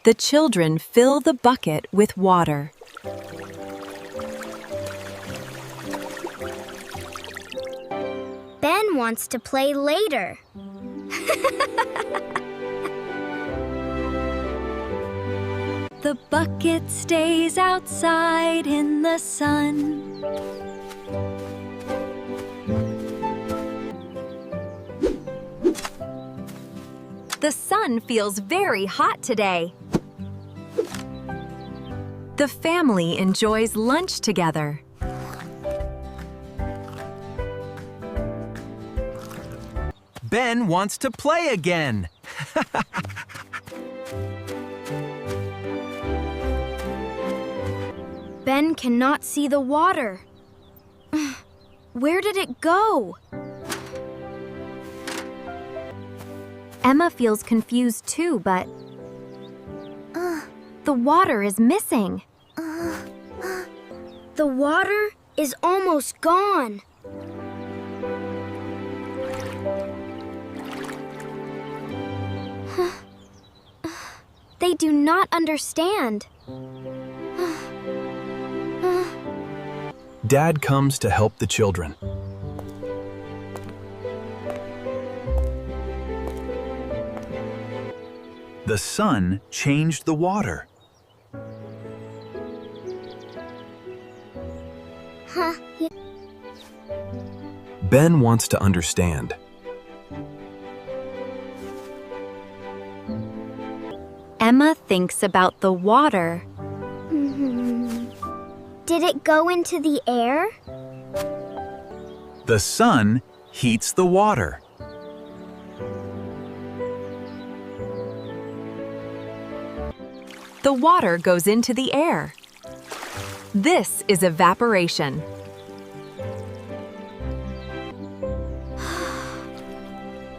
The children fill the bucket with water. Ben wants to play later. The bucket stays outside in the sun. The sun feels very hot today. The family enjoys lunch together. Ben wants to play again. Ben cannot see the water. Where did it go? Emma feels confused too, but the water is missing. The water is almost gone. They do not understand. Dad comes to help the children. The sun changed the water. Ben wants to understand. Emma thinks about the water. Did it go into the air? The sun heats the water. The water goes into the air. This is evaporation.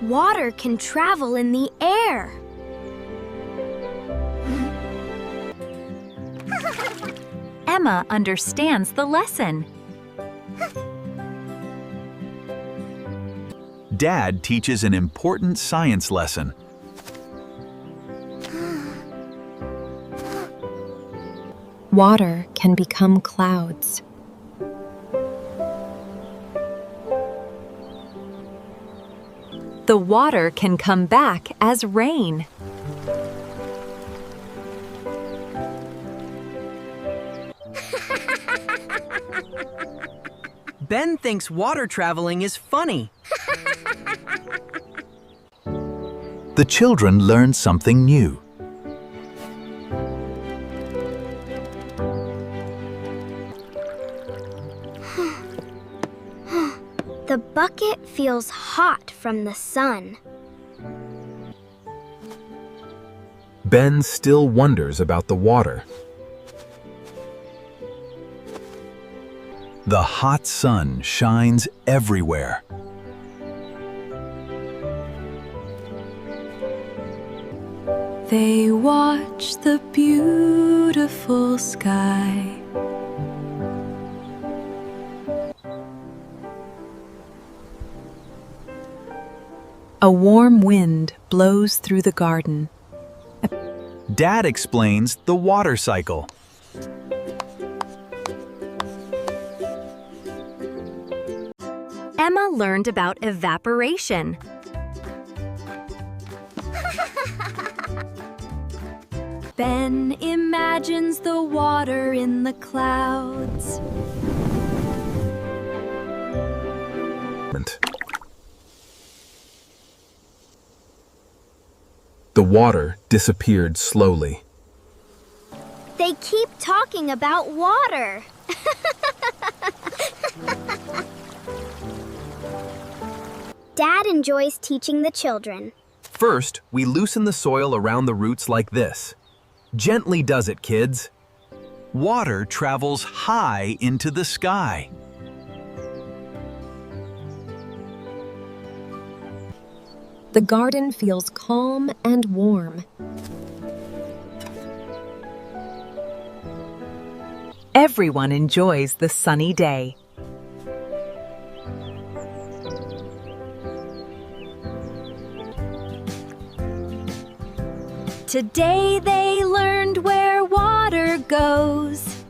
Water can travel in the air. Emma understands the lesson. Dad teaches an important science lesson. Water can become clouds. The water can come back as rain. Ben thinks water traveling is funny. The children learn something new. The bucket feels hot from the sun. Ben still wonders about the water. The hot sun shines everywhere. They watch the beautiful sky. A warm wind blows through the garden. Dad explains the water cycle. Emma learned about evaporation. Ben imagines the water in the clouds. The water disappeared slowly. They keep talking about water. Dad enjoys teaching the children. First, we loosen the soil around the roots like this. Gently does it, kids. Water travels high into the sky. The garden feels calm and warm. Everyone enjoys the sunny day. Today they learn goes.